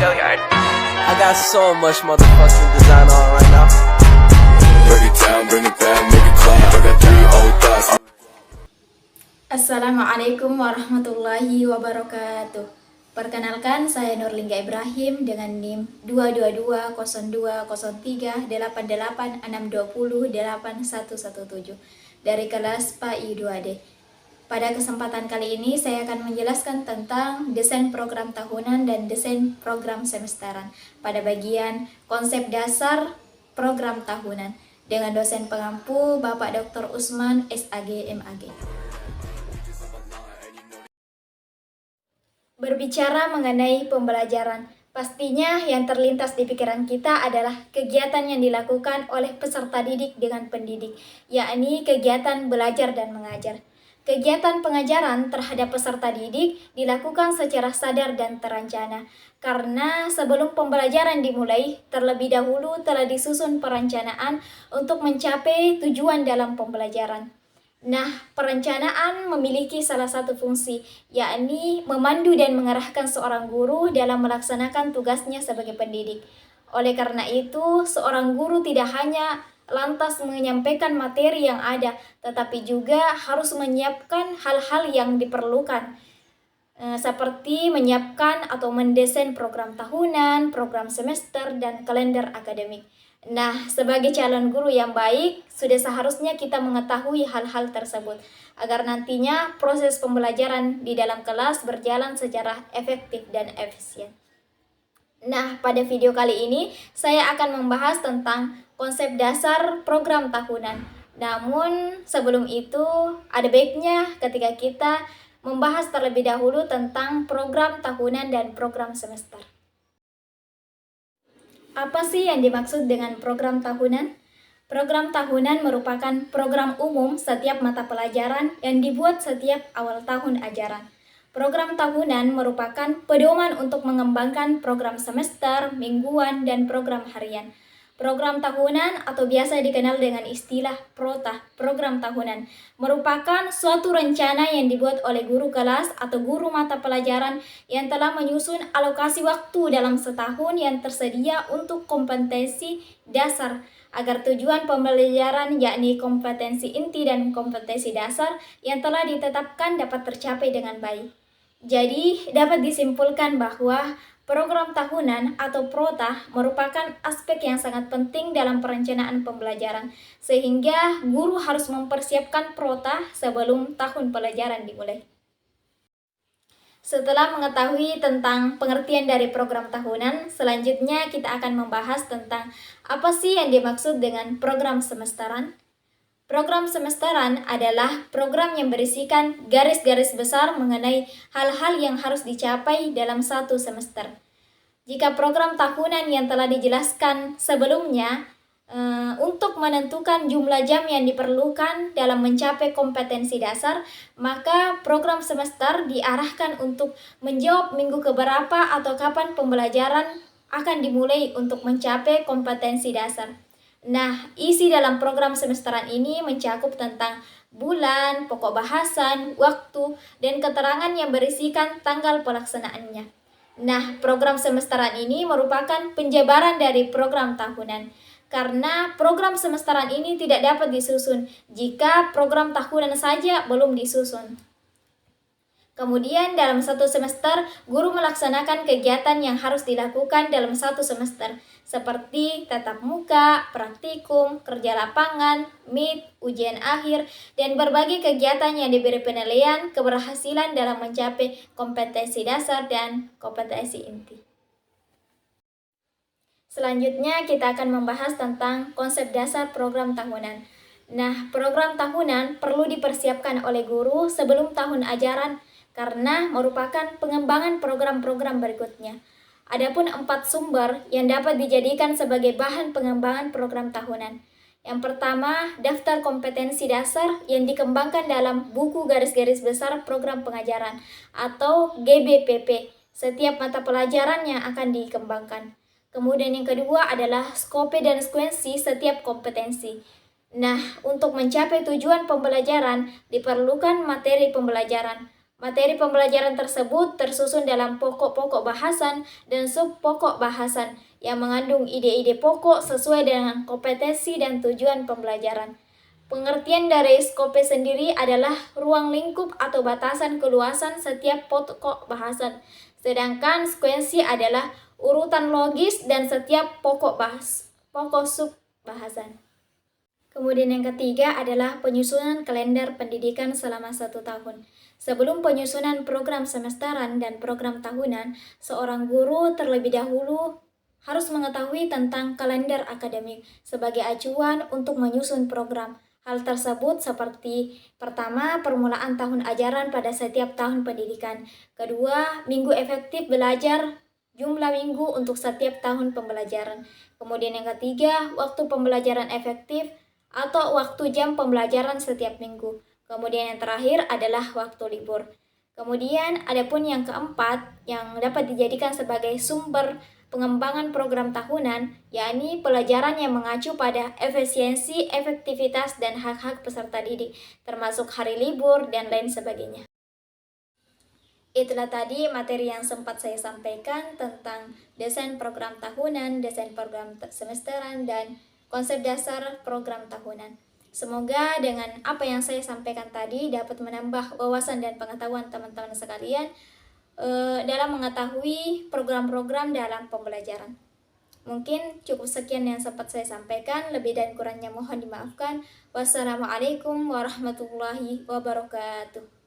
I got so much motherfucking design on right now. Break it down, bring it back, make it clap. I got 3 old thoughts. Assalamualaikum warahmatullahi wabarakatuh. Perkenalkan, saya Nurlingga Ibrahim dengan NIM 222020388620817 dari kelas PAI 2D. Pada kesempatan kali ini saya akan menjelaskan tentang desain program tahunan dan desain program semesteran pada bagian konsep dasar program tahunan dengan dosen pengampu Bapak Dr. Usman SAG MAG. Berbicara mengenai pembelajaran, pastinya yang terlintas di pikiran kita adalah kegiatan yang dilakukan oleh peserta didik dengan pendidik, yakni kegiatan belajar dan mengajar. Kegiatan pengajaran terhadap peserta didik dilakukan secara sadar dan terencana, karena sebelum pembelajaran dimulai, terlebih dahulu telah disusun perencanaan untuk mencapai tujuan dalam pembelajaran. Nah, perencanaan memiliki salah satu fungsi, yakni memandu dan mengarahkan seorang guru dalam melaksanakan tugasnya sebagai pendidik. Oleh karena itu, seorang guru tidak hanya lantas menyampaikan materi yang ada, tetapi juga harus menyiapkan hal-hal yang diperlukan, seperti menyiapkan atau mendesain program tahunan, program semester, dan kalender akademik. Nah, sebagai calon guru yang baik, sudah seharusnya kita mengetahui hal-hal tersebut, agar nantinya proses pembelajaran di dalam kelas berjalan secara efektif dan efisien. Nah, pada video kali ini, saya akan membahas tentang konsep dasar program tahunan. Namun, sebelum itu, ada baiknya ketika kita membahas terlebih dahulu tentang program tahunan dan program semester. Apa sih yang dimaksud dengan program tahunan? Program tahunan merupakan program umum setiap mata pelajaran yang dibuat setiap awal tahun ajaran. Program tahunan merupakan pedoman untuk mengembangkan program semester, mingguan, dan program harian. Program tahunan atau biasa dikenal dengan istilah PROTA, program tahunan, merupakan suatu rencana yang dibuat oleh guru kelas atau guru mata pelajaran yang telah menyusun alokasi waktu dalam setahun yang tersedia untuk kompetensi dasar agar tujuan pembelajaran yakni kompetensi inti dan kompetensi dasar yang telah ditetapkan dapat tercapai dengan baik. Jadi, dapat disimpulkan bahwa program tahunan atau PROTA merupakan aspek yang sangat penting dalam perencanaan pembelajaran, sehingga guru harus mempersiapkan PROTA sebelum tahun pelajaran dimulai. Setelah mengetahui tentang pengertian dari program tahunan, selanjutnya kita akan membahas tentang apa sih yang dimaksud dengan program semesteran. Program semesteran adalah program yang berisikan garis-garis besar mengenai hal-hal yang harus dicapai dalam satu semester. Jika program tahunan yang telah dijelaskan sebelumnya untuk menentukan jumlah jam yang diperlukan dalam mencapai kompetensi dasar, maka program semester diarahkan untuk menjawab minggu keberapa atau kapan pembelajaran akan dimulai untuk mencapai kompetensi dasar. Nah, isi dalam program semesteran ini mencakup tentang bulan, pokok bahasan, waktu, dan keterangan yang berisikan tanggal pelaksanaannya. Nah, program semesteran ini merupakan penjabaran dari program tahunan, karena program semesteran ini tidak dapat disusun jika program tahunan saja belum disusun. Kemudian dalam satu semester, guru melaksanakan kegiatan yang harus dilakukan dalam satu semester, seperti tatap muka, praktikum, kerja lapangan, meet, ujian akhir, dan berbagai kegiatan yang diberi penilaian keberhasilan dalam mencapai kompetensi dasar dan kompetensi inti. Selanjutnya kita akan membahas tentang konsep dasar program tahunan. Nah, program tahunan perlu dipersiapkan oleh guru sebelum tahun ajaran, karena merupakan pengembangan program-program berikutnya. Adapun 4 sumber yang dapat dijadikan sebagai bahan pengembangan program tahunan. Yang pertama, daftar kompetensi dasar yang dikembangkan dalam buku garis-garis besar program pengajaran atau GBPP, setiap mata pelajaran yang akan dikembangkan. Kemudian yang kedua adalah skope dan sekuensi setiap kompetensi. Nah, untuk mencapai tujuan pembelajaran diperlukan materi pembelajaran. Materi pembelajaran tersebut tersusun dalam pokok-pokok bahasan dan sub-pokok bahasan yang mengandung ide-ide pokok sesuai dengan kompetensi dan tujuan pembelajaran. Pengertian dari skope sendiri adalah ruang lingkup atau batasan keluasan setiap pokok bahasan, sedangkan sekuensi adalah urutan logis dan setiap pokok sub bahasan. Kemudian yang ketiga adalah penyusunan kalender pendidikan selama 1 tahun. Sebelum penyusunan program semesteran dan program tahunan, seorang guru terlebih dahulu harus mengetahui tentang kalender akademik sebagai acuan untuk menyusun program. Hal tersebut seperti pertama, permulaan tahun ajaran pada setiap tahun pendidikan. Kedua, minggu efektif belajar, jumlah minggu untuk setiap tahun pembelajaran. Kemudian yang ketiga, waktu pembelajaran efektif atau waktu jam pembelajaran setiap minggu. Kemudian yang terakhir adalah waktu libur. Kemudian adapun yang keempat yang dapat dijadikan sebagai sumber pengembangan program tahunan, yakni pelajaran yang mengacu pada efisiensi, efektivitas, dan hak-hak peserta didik, termasuk hari libur dan lain sebagainya. Itulah tadi materi yang sempat saya sampaikan tentang desain program tahunan, desain program semesteran, dan konsep dasar program tahunan. Semoga dengan apa yang saya sampaikan tadi dapat menambah wawasan dan pengetahuan teman-teman sekalian dalam mengetahui program-program dalam pembelajaran. Mungkin cukup sekian yang sempat saya sampaikan, lebih dan kurangnya mohon dimaafkan. Wassalamualaikum warahmatullahi wabarakatuh.